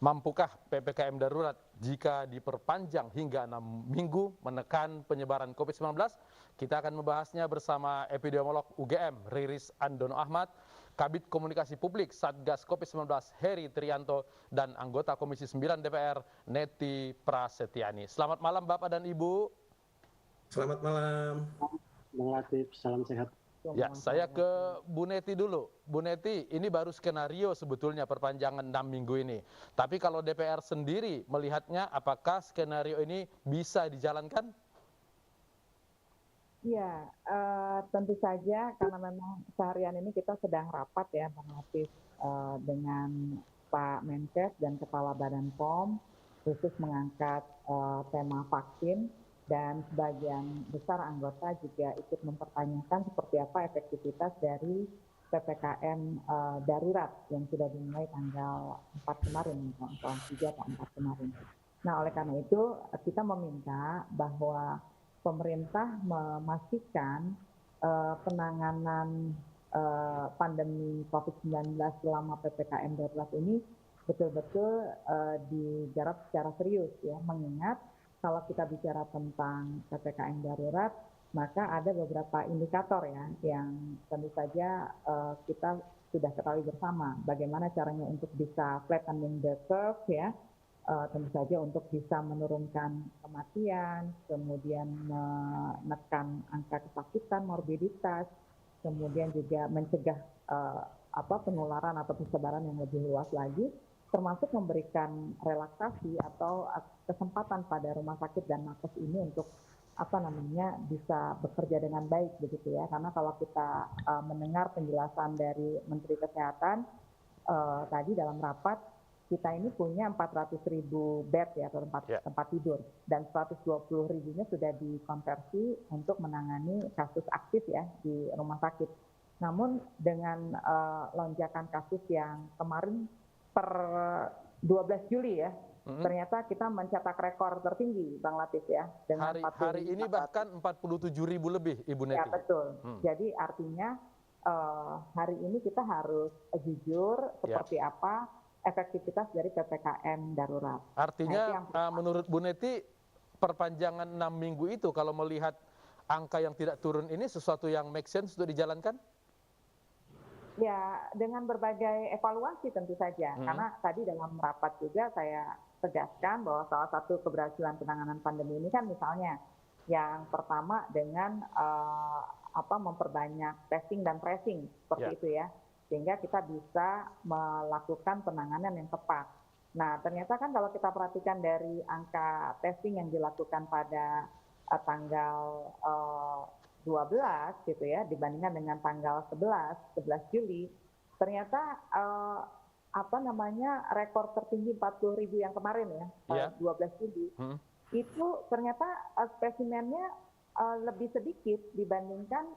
Mampukah PPKM darurat jika diperpanjang hingga 6 minggu menekan penyebaran COVID-19? Kita akan membahasnya bersama epidemiolog UGM Riris Andono Ahmad, Kabid Komunikasi Publik Satgas COVID-19 Heri Trianto, dan anggota Komisi 9 DPR Neti Prasetyani. Selamat malam Bapak dan Ibu. Selamat malam. Bang Latif, salam sehat. Ya, saya ke Bu Neti dulu. Bu Neti, ini baru skenario sebetulnya perpanjangan 6 minggu ini. Tapi kalau DPR sendiri melihatnya, apakah skenario ini bisa dijalankan? Ya, tentu saja karena memang seharian ini kita sedang rapat ya Bang Latif dengan Pak Menkes dan Kepala Badan POM khusus mengangkat tema vaksin. Dan sebagian besar anggota juga ikut mempertanyakan seperti apa efektivitas dari PPKM darurat yang sudah dimulai tanggal 4 kemarin, tanggal 3 atau 4 kemarin. Nah, oleh karena itu kita meminta bahwa pemerintah memastikan penanganan pandemi COVID-19 selama PPKM darurat ini betul-betul digarap secara serius ya, mengingat kalau kita bicara tentang PPKM darurat, maka ada beberapa indikator ya yang tentu saja kita sudah ketahui bersama. Bagaimana caranya untuk bisa flattening the curve ya, tentu saja untuk bisa menurunkan kematian, kemudian menekan angka kesakitan, morbiditas, kemudian juga mencegah penularan atau persebaran yang lebih luas lagi, termasuk memberikan relaksasi atau kesempatan pada rumah sakit dan nakes ini untuk bisa bekerja dengan baik begitu ya. Karena kalau kita mendengar penjelasan dari Menteri Kesehatan tadi dalam rapat, kita ini punya 400.000 bed ya atau tempat tidur, dan 120.000-nya sudah dikonversi untuk menangani kasus aktif ya di rumah sakit. Namun dengan lonjakan kasus yang kemarin per 12 Juli ya, ternyata kita mencetak rekor tertinggi, Bang Latif ya. Dengan hari ini bahkan 47.000 lebih, Ibu Neti. Ya betul. Jadi artinya hari ini kita harus jujur seperti apa efektivitas dari PPKM darurat. Artinya menurut Bu Neti, perpanjangan 6 minggu itu kalau melihat angka yang tidak turun ini sesuatu yang make sense untuk dijalankan? Ya, dengan berbagai evaluasi tentu saja. Karena tadi dalam rapat juga saya tegaskan bahwa salah satu keberhasilan penanganan pandemi ini kan misalnya yang pertama dengan memperbanyak testing dan tracing seperti itu ya, sehingga kita bisa melakukan penanganan yang tepat. Nah, ternyata kan kalau kita perhatikan dari angka testing yang dilakukan pada tanggal 12 gitu ya, dibandingkan dengan tanggal 11 Juli, ternyata rekor tertinggi 40.000 yang kemarin ya, 12 Juli, itu ternyata spesimennya lebih sedikit dibandingkan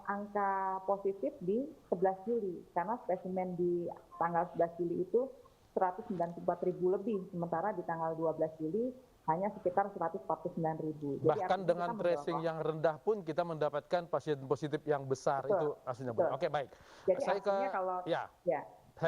angka positif di 11 Juli, karena spesimen di tanggal 11 Juli itu 194.000 lebih, sementara di tanggal 12 Juli hanya sekitar 149.000. Bahkan dengan tracing yang rendah pun kita mendapatkan pasien positif yang besar. Betul, itu aslinya. Oke, baik. Jadi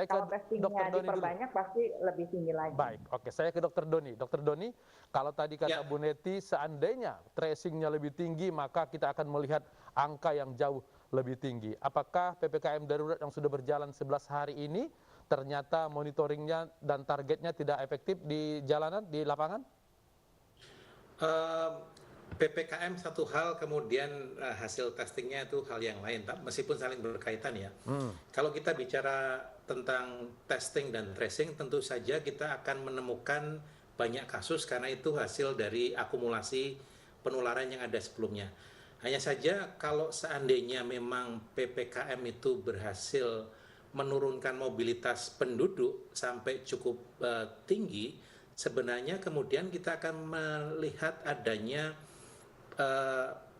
kalau testingnya diperbanyak pasti lebih tinggi lagi. Baik, oke. Saya ke Dr. Doni. Dr. Doni, kalau tadi kata Bu Neti, seandainya tracingnya lebih tinggi, maka kita akan melihat angka yang jauh lebih tinggi. Apakah PPKM darurat yang sudah berjalan 11 hari ini ternyata monitoringnya dan targetnya tidak efektif di jalanan, di lapangan? PPKM satu hal, kemudian hasil testingnya itu hal yang lain, meskipun saling berkaitan ya. Kalau kita bicara tentang testing dan tracing, tentu saja kita akan menemukan banyak kasus karena itu hasil dari akumulasi penularan yang ada sebelumnya. Hanya saja kalau seandainya memang PPKM itu berhasil menurunkan mobilitas penduduk sampai cukup tinggi, sebenarnya kemudian kita akan melihat adanya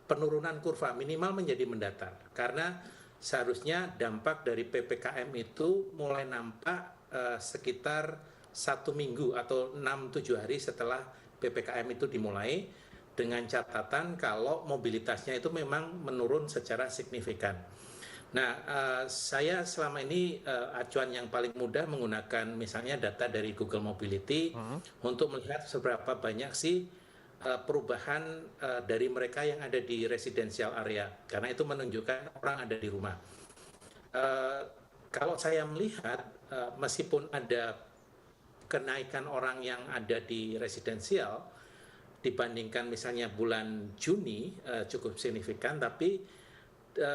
penurunan kurva minimal menjadi mendatar, karena seharusnya dampak dari PPKM itu mulai nampak sekitar 1 minggu atau 6-7 hari setelah PPKM itu dimulai, dengan catatan kalau mobilitasnya itu memang menurun secara signifikan. Nah, saya selama ini acuan yang paling mudah menggunakan misalnya data dari Google Mobility untuk melihat seberapa banyak sih perubahan dari mereka yang ada di residential area, karena itu menunjukkan orang ada di rumah. Kalau saya melihat, meskipun ada kenaikan orang yang ada di residensial dibandingkan misalnya bulan Juni cukup signifikan, tapi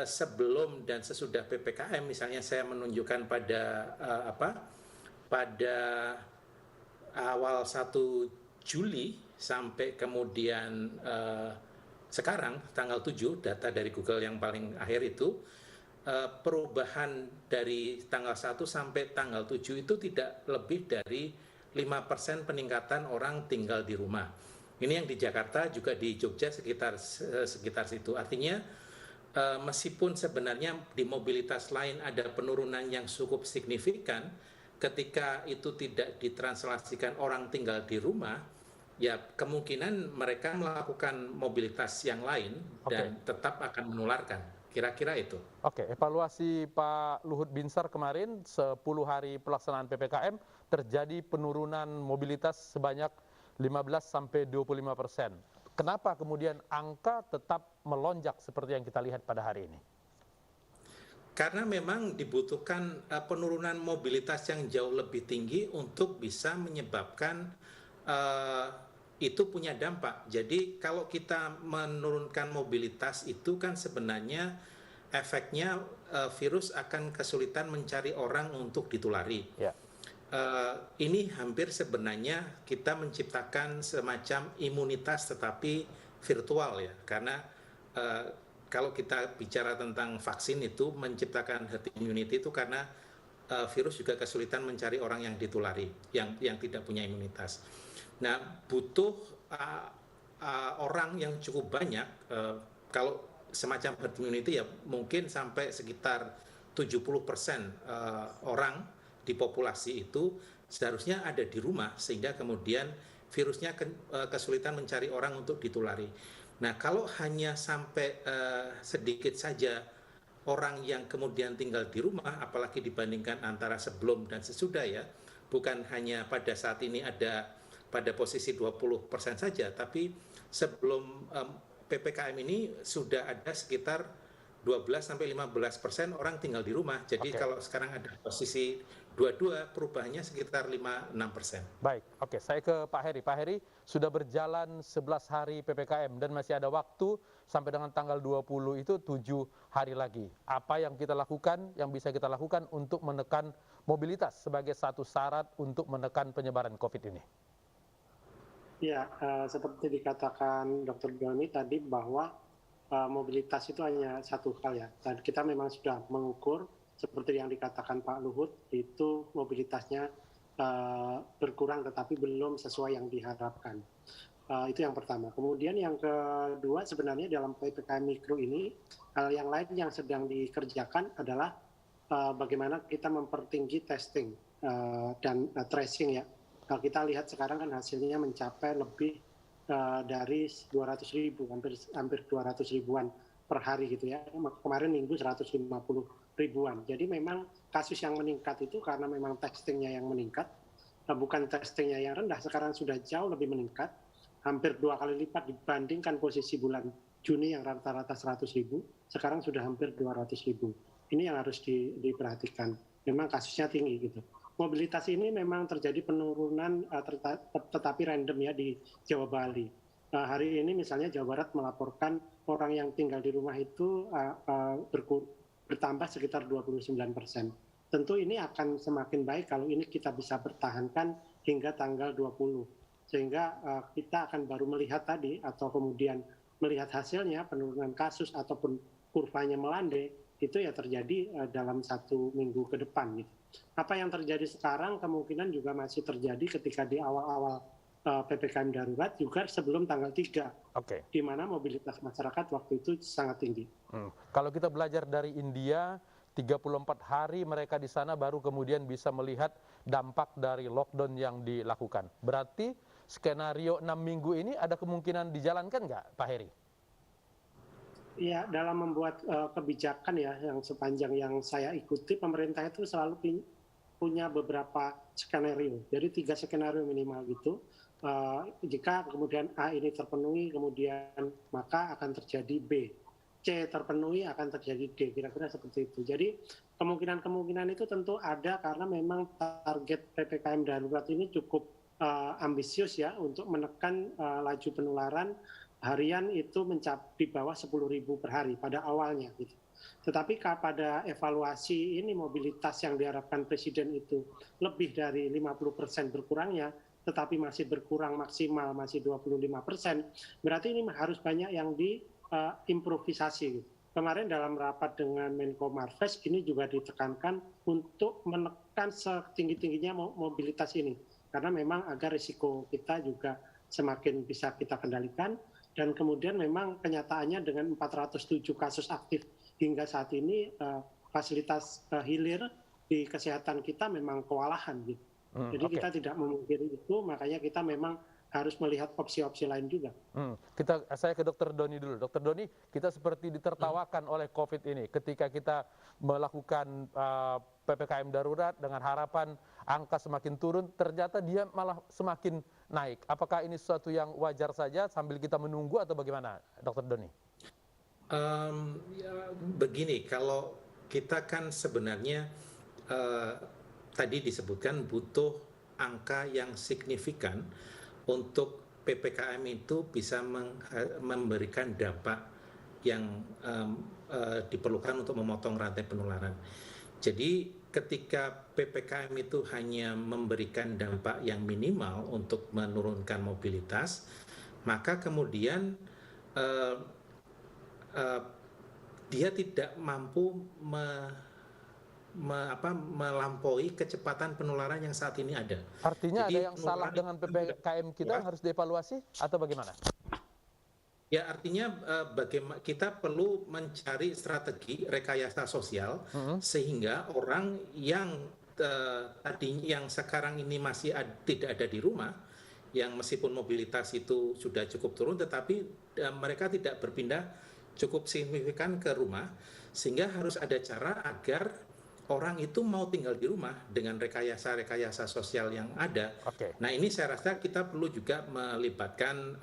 sebelum dan sesudah PPKM misalnya saya menunjukkan pada pada awal 1 Juli sampai kemudian sekarang tanggal 7, data dari Google yang paling akhir itu, perubahan dari tanggal 1 sampai tanggal 7 itu tidak lebih dari 5% peningkatan orang tinggal di rumah. Ini yang di Jakarta, juga di Jogja sekitar situ. Artinya meskipun sebenarnya di mobilitas lain ada penurunan yang cukup signifikan, ketika itu tidak ditranslasikan orang tinggal di rumah, ya kemungkinan mereka melakukan mobilitas yang lain dan tetap akan menularkan. Kira-kira itu. Oke, evaluasi Pak Luhut Binsar kemarin 10 hari pelaksanaan PPKM terjadi penurunan mobilitas sebanyak 15-25%. Kenapa kemudian angka tetap melonjak seperti yang kita lihat pada hari ini? Karena memang dibutuhkan penurunan mobilitas yang jauh lebih tinggi untuk bisa menyebabkan itu punya dampak. Jadi kalau kita menurunkan mobilitas itu kan sebenarnya efeknya virus akan kesulitan mencari orang untuk ditulari. Ya. Ini hampir sebenarnya kita menciptakan semacam imunitas tetapi virtual ya, karena kalau kita bicara tentang vaksin itu menciptakan herd immunity itu karena virus juga kesulitan mencari orang yang ditulari, yang tidak punya imunitas. Nah, butuh orang yang cukup banyak, kalau semacam herd immunity ya mungkin sampai sekitar 70% orang di populasi itu seharusnya ada di rumah, sehingga kemudian virusnya kesulitan mencari orang untuk ditulari. Nah, kalau hanya sampai sedikit saja orang yang kemudian tinggal di rumah, apalagi dibandingkan antara sebelum dan sesudah ya, bukan hanya pada saat ini ada pada posisi 20% saja, tapi sebelum PPKM ini sudah ada sekitar 12-15% orang tinggal di rumah. Jadi kalau sekarang ada posisi 22, perubahannya sekitar 5-6%. Baik, oke, saya ke Pak Heri. Pak Heri, sudah berjalan 11 hari PPKM dan masih ada waktu sampai dengan tanggal 20 itu 7 hari lagi. Apa yang kita lakukan, yang bisa kita lakukan untuk menekan mobilitas sebagai satu syarat untuk menekan penyebaran COVID ini? Ya, seperti dikatakan Dr. Doni tadi bahwa mobilitas itu hanya satu hal ya. Dan kita memang sudah mengukur seperti yang dikatakan Pak Luhut, itu mobilitasnya berkurang tetapi belum sesuai yang diharapkan. Itu yang pertama. Kemudian yang kedua, sebenarnya dalam PPKM Mikro ini, hal yang lain yang sedang dikerjakan adalah bagaimana kita mempertinggi testing dan tracing ya. Kalau kita lihat sekarang kan hasilnya mencapai lebih dari 200.000, hampir 200.000-an per hari gitu ya. Kemarin minggu 150.000-an. Jadi memang kasus yang meningkat itu karena memang testingnya yang meningkat, bukan testingnya yang rendah. Sekarang sudah jauh lebih meningkat, hampir 2 kali lipat dibandingkan posisi bulan Juni yang rata-rata 100.000, sekarang sudah hampir 200.000. Ini yang harus diperhatikan. Memang kasusnya tinggi gitu. Mobilitas ini memang terjadi penurunan tetapi random ya di Jawa Bali. Hari ini misalnya Jawa Barat melaporkan orang yang tinggal di rumah itu bertambah sekitar 29%. Tentu ini akan semakin baik kalau ini kita bisa pertahankan hingga tanggal 20. Sehingga kita akan baru melihat tadi atau kemudian melihat hasilnya penurunan kasus ataupun kurvanya melandai, itu ya terjadi dalam 1 minggu ke depan. Gitu. Apa yang terjadi sekarang kemungkinan juga masih terjadi ketika di awal-awal PPKM darurat juga sebelum tanggal 3, di mana mobilitas masyarakat waktu itu sangat tinggi. Kalau kita belajar dari India, 34 hari mereka di sana baru kemudian bisa melihat dampak dari lockdown yang dilakukan. Berarti skenario 6 minggu ini ada kemungkinan dijalankan nggak, Pak Heri? Ya, dalam membuat kebijakan ya, yang sepanjang yang saya ikuti, pemerintah itu selalu punya beberapa skenario. Jadi 3 skenario minimal gitu. Jika kemudian A ini terpenuhi, kemudian maka akan terjadi B. C terpenuhi akan terjadi D. Kira-kira seperti itu. Jadi kemungkinan-kemungkinan itu tentu ada karena memang target PPKM darurat ini cukup ambisius ya untuk menekan laju penularan harian itu di bawah 10.000 per hari pada awalnya gitu. Tetapi pada evaluasi ini mobilitas yang diharapkan Presiden itu lebih dari 50% berkurangnya, tetapi masih berkurang maksimal masih 25%, berarti ini harus banyak yang diimprovisasi gitu. Kemarin dalam rapat dengan Menko Marves ini juga ditekankan untuk menekan setinggi-tingginya mobilitas ini. Karena memang agar risiko kita juga semakin bisa kita kendalikan. Dan kemudian memang kenyataannya dengan 407 kasus aktif hingga saat ini fasilitas hilir di kesehatan kita memang kewalahan gitu. Jadi kita tidak memungkiri itu, makanya kita memang harus melihat opsi-opsi lain juga. Saya ke Dr. Doni dulu. Dr. Doni, kita seperti ditertawakan oleh COVID ini ketika kita melakukan PPKM darurat dengan harapan angka semakin turun, ternyata dia malah semakin naik. Apakah ini sesuatu yang wajar saja sambil kita menunggu atau bagaimana, Dr. Doni? Ya, begini, kalau kita kan sebenarnya tadi disebutkan butuh angka yang signifikan untuk PPKM itu bisa memberikan dampak yang diperlukan untuk memotong rantai penularan. Jadi ketika PPKM itu hanya memberikan dampak yang minimal untuk menurunkan mobilitas, maka kemudian dia tidak mampu melampaui kecepatan penularan yang saat ini ada. Artinya jadi, ada yang salah dengan PPKM kita harus dievaluasi atau bagaimana? Ya, artinya bagaimana kita perlu mencari strategi rekayasa sosial sehingga orang yang yang sekarang ini masih tidak ada di rumah, yang meskipun mobilitas itu sudah cukup turun, tetapi mereka tidak berpindah cukup signifikan ke rumah, sehingga harus ada cara agar orang itu mau tinggal di rumah dengan rekayasa sosial yang ada. Nah, ini saya rasa kita perlu juga melibatkan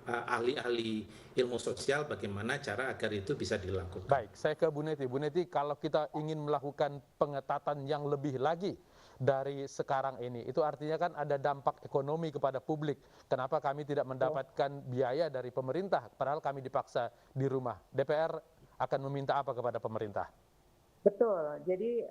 ahli-ahli ilmu sosial bagaimana cara agar itu bisa dilakukan. Baik, saya ke Bu Neti. Bu Neti, kalau kita ingin melakukan pengetatan yang lebih lagi dari sekarang ini, itu artinya kan ada dampak ekonomi kepada publik. Kenapa kami tidak mendapatkan biaya dari pemerintah, padahal kami dipaksa di rumah? DPR akan meminta apa kepada pemerintah? Betul, jadi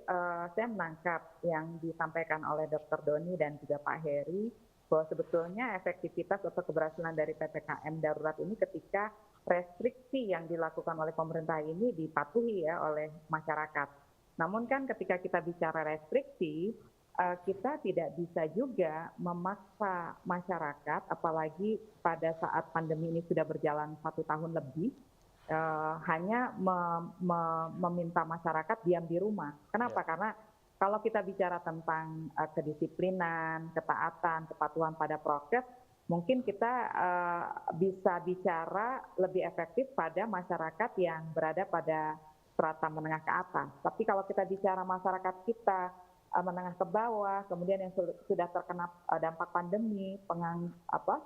saya menangkap yang disampaikan oleh Dr. Doni dan juga Pak Heri, bahwa sebetulnya efektivitas atau keberhasilan dari PPKM darurat ini ketika restriksi yang dilakukan oleh pemerintah ini dipatuhi ya oleh masyarakat. Namun kan ketika kita bicara restriksi, kita tidak bisa juga memaksa masyarakat, apalagi pada saat pandemi ini sudah berjalan 1 tahun lebih, hanya meminta masyarakat diam di rumah. Kenapa? Karena kalau kita bicara tentang kedisiplinan, ketaatan, kepatuhan pada prokes, mungkin kita bisa bicara lebih efektif pada masyarakat yang berada pada strata menengah ke atas. Tapi kalau kita bicara masyarakat kita menengah ke bawah, kemudian yang sudah terkena dampak pandemi,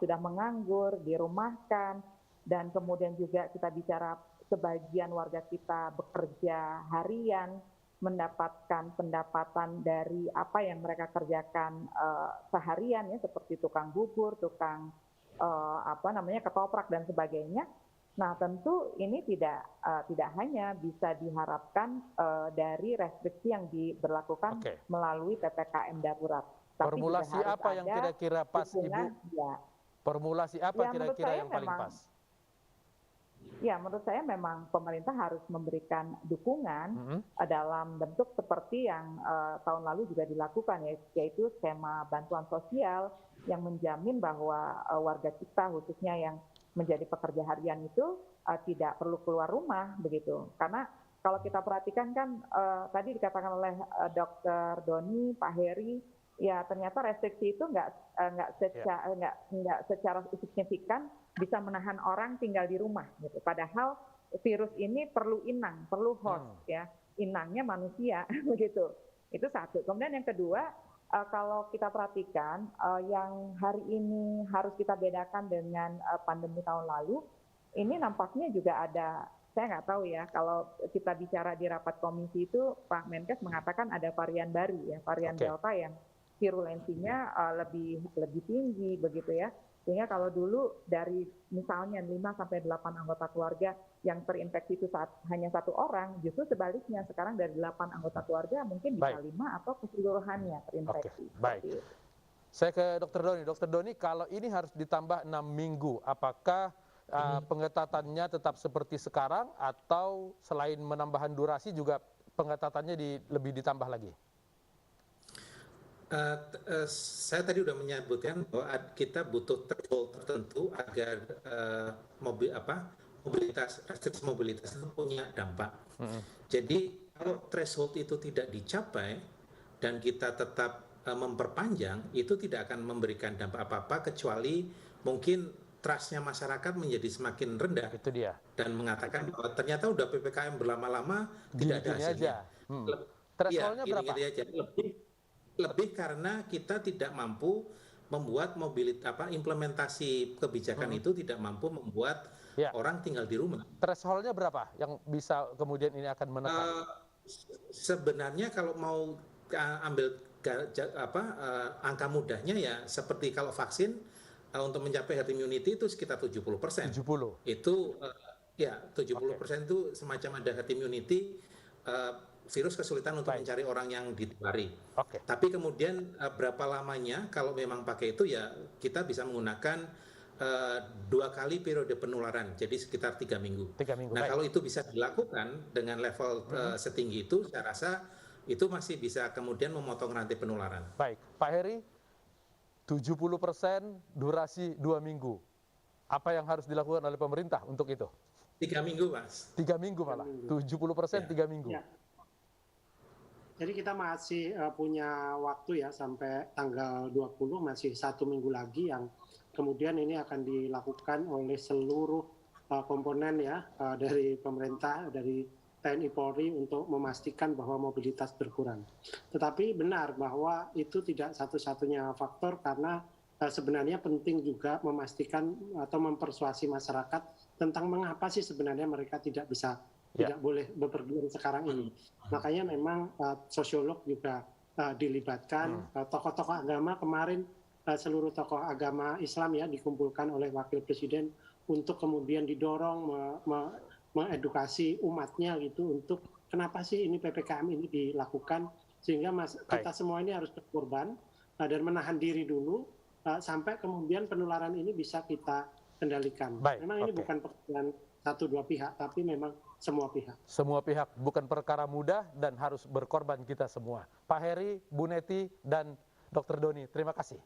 sudah menganggur, dirumahkan, dan kemudian juga kita bicara sebagian warga kita bekerja harian, mendapatkan pendapatan dari apa yang mereka kerjakan seharian ya, seperti tukang bubur, tukang ketoprak dan sebagainya. Nah, tentu ini tidak hanya bisa diharapkan dari restriksi yang diberlakukan melalui PPKM darurat. Formulasi apa yang kira-kira pas, Ibu? Ya. Formulasi apa kira-kira yang paling pas? Ya, menurut saya memang pemerintah harus memberikan dukungan dalam bentuk seperti yang tahun lalu juga dilakukan, yaitu skema bantuan sosial yang menjamin bahwa warga kita khususnya yang menjadi pekerja harian itu tidak perlu keluar rumah begitu. Karena kalau kita perhatikan kan tadi dikatakan oleh Dr. Doni, Pak Heri, ya ternyata restriksi itu nggak secara signifikan bisa menahan orang tinggal di rumah gitu. Padahal virus ini perlu inang, perlu host ya. Inangnya manusia begitu. Itu satu. Kemudian yang kedua, kalau kita perhatikan yang hari ini harus kita bedakan dengan pandemi tahun lalu, ini nampaknya juga ada, saya nggak tahu ya, kalau kita bicara di rapat komisi itu Pak Menkes mengatakan ada varian baru ya, varian Delta yang virulensinya lebih tinggi begitu ya. Sehingga kalau dulu dari misalnya 5-8 anggota keluarga yang terinfeksi itu hanya 1 orang, justru sebaliknya sekarang dari 8 anggota keluarga mungkin bisa 5 atau keseluruhannya terinfeksi. Baik. Saya ke Dr. Doni. Dr. Doni, kalau ini harus ditambah 6 minggu, apakah pengetatannya tetap seperti sekarang atau selain menambahkan durasi juga pengetatannya lebih ditambah lagi? Saya tadi sudah menyebutkan bahwa kita butuh threshold tertentu agar restriksi mobilitas itu punya dampak. Jadi kalau threshold itu tidak dicapai dan kita tetap memperpanjang, itu tidak akan memberikan dampak apa-apa kecuali mungkin trustnya masyarakat menjadi semakin rendah. Itu dia. Dan mengatakan bahwa ternyata udah PPKM berlama-lama tidak ada hasilnya. Thresholdnya berapa? Lebih karena kita tidak mampu membuat implementasi kebijakan itu tidak mampu membuat orang tinggal di rumah. Thresholdnya berapa yang bisa kemudian ini akan menekan? Sebenarnya kalau mau ambil angka mudahnya ya seperti kalau vaksin untuk mencapai herd immunity itu sekitar 70%. 70. Itu 70% itu semacam ada herd immunity. Virus kesulitan untuk mencari orang yang ditulari. Tapi kemudian berapa lamanya kalau memang pakai itu ya kita bisa menggunakan 2 kali periode penularan, jadi sekitar 3 minggu. Nah kalau itu bisa dilakukan dengan level setinggi itu, saya rasa itu masih bisa kemudian memotong rantai penularan. Baik, Pak Heri, 70% durasi 2 minggu. Apa yang harus dilakukan oleh pemerintah untuk itu? 3 minggu, Mas. 3 minggu malah, 70% 3 minggu. Ya. Jadi kita masih punya waktu ya sampai tanggal 20, masih 1 minggu lagi yang kemudian ini akan dilakukan oleh seluruh komponen ya dari pemerintah, dari TNI Polri untuk memastikan bahwa mobilitas berkurang. Tetapi benar bahwa itu tidak satu-satunya faktor karena sebenarnya penting juga memastikan atau mempersuasi masyarakat tentang mengapa sih sebenarnya mereka tidak boleh bepergian sekarang ini. Makanya memang sosiolog juga dilibatkan, tokoh-tokoh agama kemarin seluruh tokoh agama Islam ya dikumpulkan oleh Wakil Presiden untuk kemudian didorong mengedukasi umatnya gitu untuk kenapa sih ini PPKM ini dilakukan sehingga kita semua ini harus berkorban dan menahan diri dulu sampai kemudian penularan ini bisa kita kendalikan. Memang ini bukan pekerjaan 1-2 pihak, tapi memang semua pihak. Semua pihak, bukan perkara mudah dan harus berkorban kita semua. Pak Heri, Bu Neti, dan Dr. Doni, terima kasih.